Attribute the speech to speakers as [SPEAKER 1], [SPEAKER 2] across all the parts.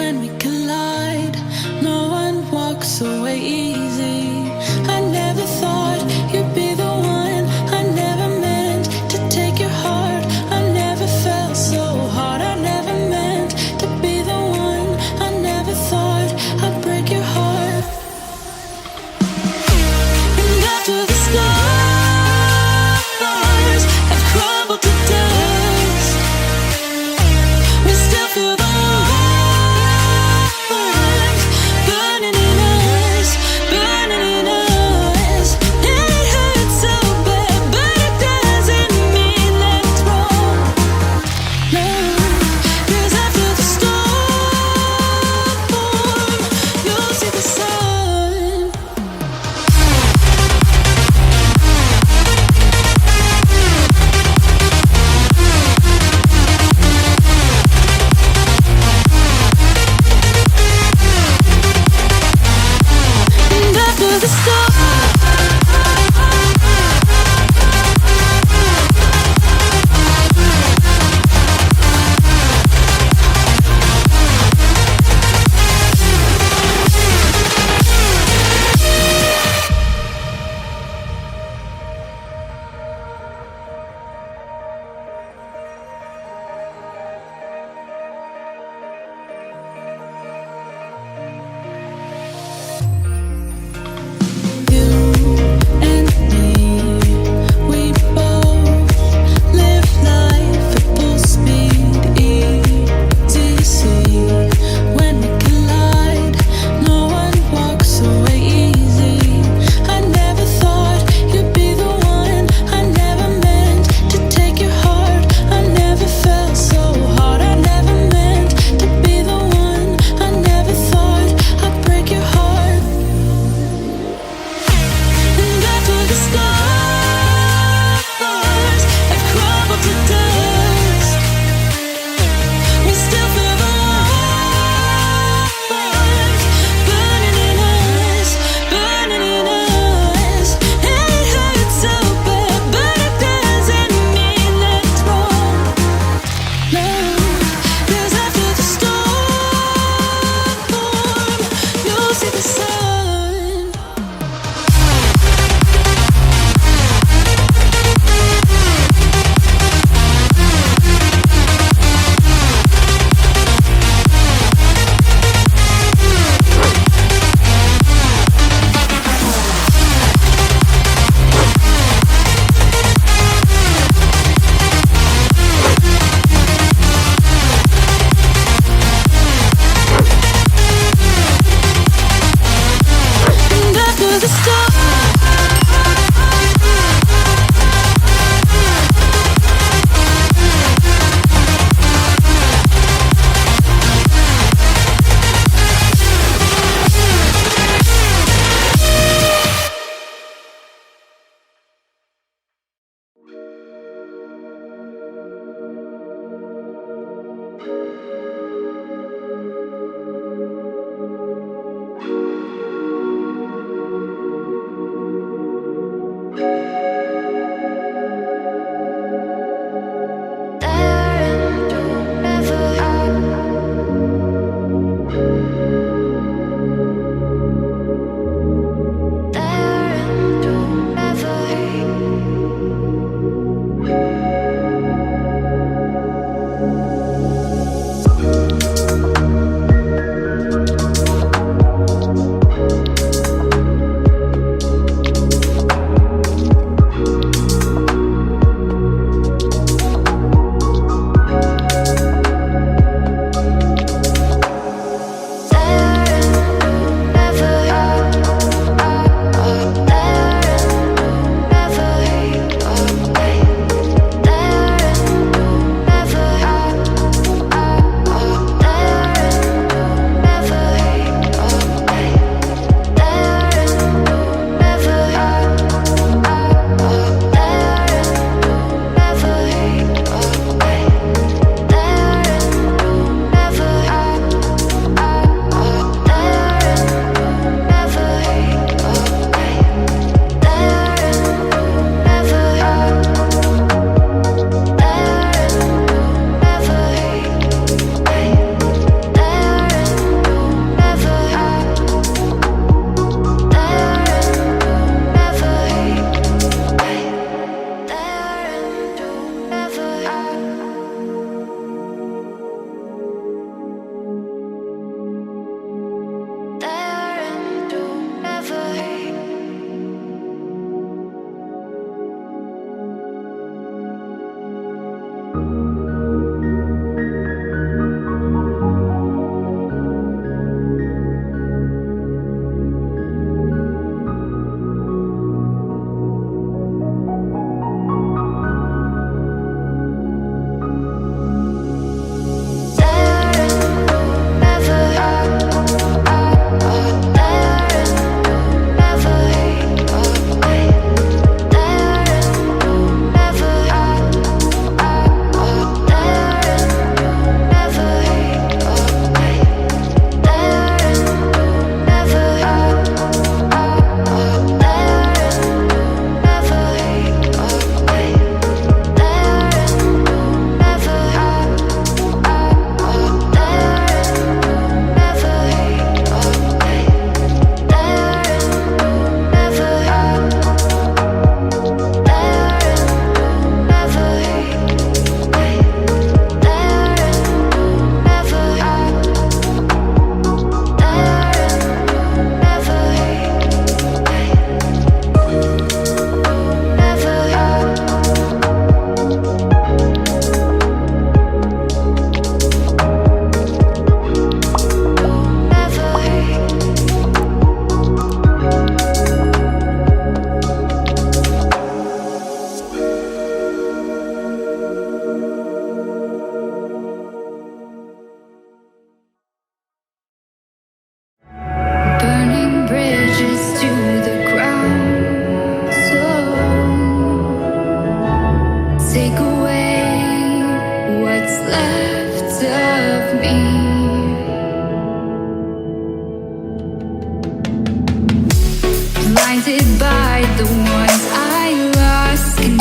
[SPEAKER 1] when we collide. No one walks away easy. I never thought you'd be the one. I never meant to take your heart. I never felt so hard. I never meant to be the one. I never thought I'd break your heart. And after the stars have crumbled to dust, we still feel the light.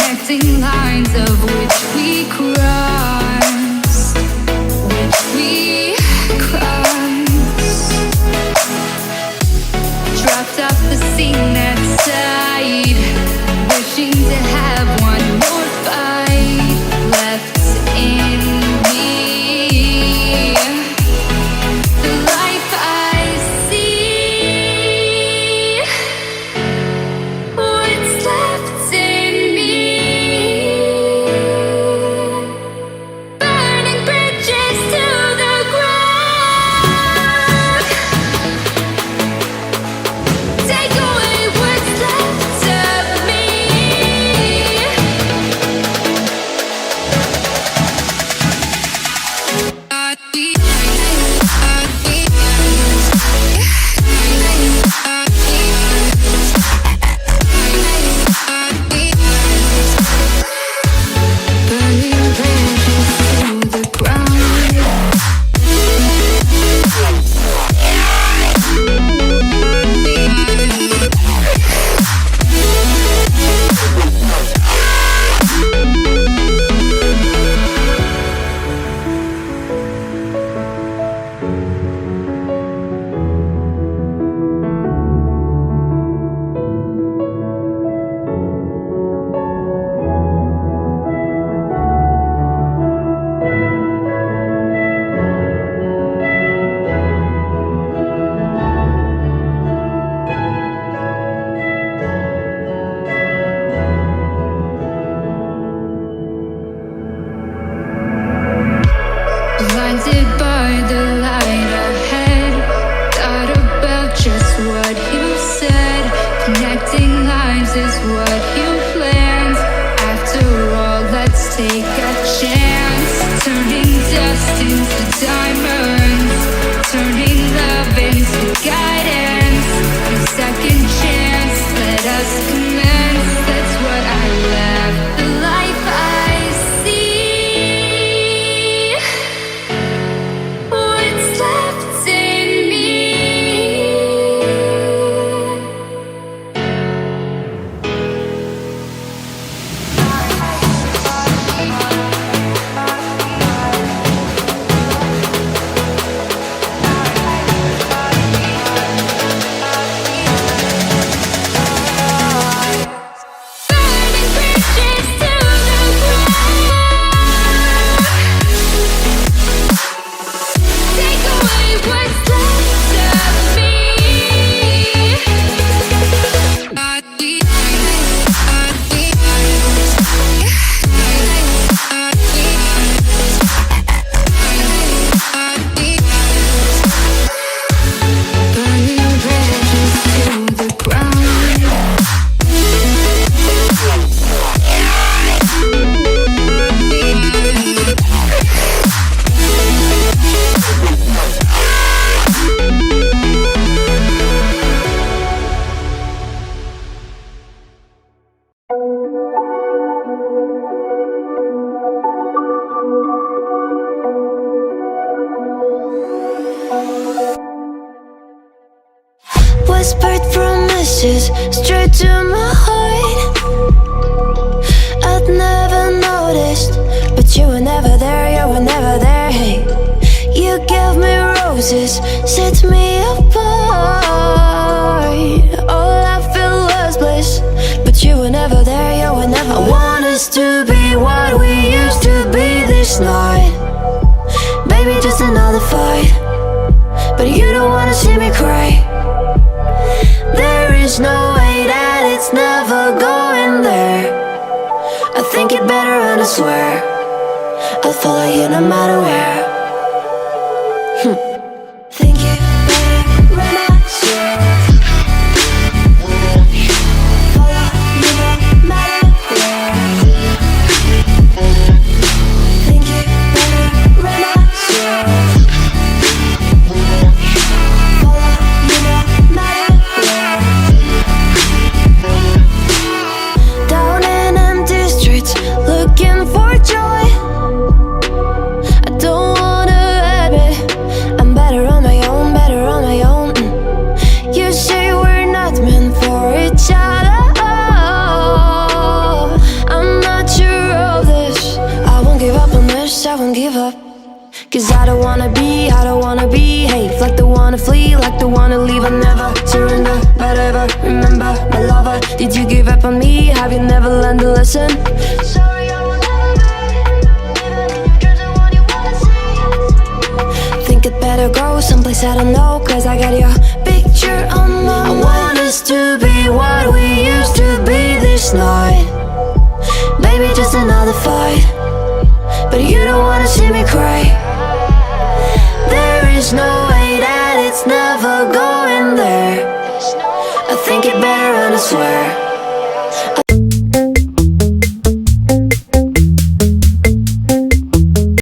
[SPEAKER 1] connecting lines of which we cross, which we cross. Dropped off the scene outside, wishing to have one more fight left in me. The life I see, what's left in me. Burning bridges to the ground. Take away what's left of me. Burning bridges to the ground. Blinded by the light ahead, thought about just what you said. Connecting lines is what you planned. After all, let's take a chance. Turning dust into diamonds, turning love into guidance. A second chance, let us commence. That's what I left. The life I see, what's left in me. Burning bridges to the ground. Take away what's left of me. Burning bridges to the ground.
[SPEAKER 2] Whispered promises straight to my heart. I'd never noticed, but you were never there, you were never there. Hey, you gave me roses, set me apart. All I felt was bliss, but you were never there, you were never. I want us to be what we used to be this night. Baby, just another fight, but you don't wanna see me cry. There is no way that it's never going there. I think it better and I swear I'll follow you no matter where. Think it better when I swear. Follow you no matter where. Think it better when I swear. Follow you no matter where. Down in empty streets, looking for joy. I don't like the one to flee, like the one to leave. I never surrender, but ever remember my lover. Did you give up on me? Have you never learned to listen? Sorry, I will never be even in your dreams the one you wanna see. Think it better go someplace I don't know, cause I got your picture on my mind. I want us to be what we used to be this night. Maybe just another fight, but you don't wanna see me cry. There is no way that it's never gonna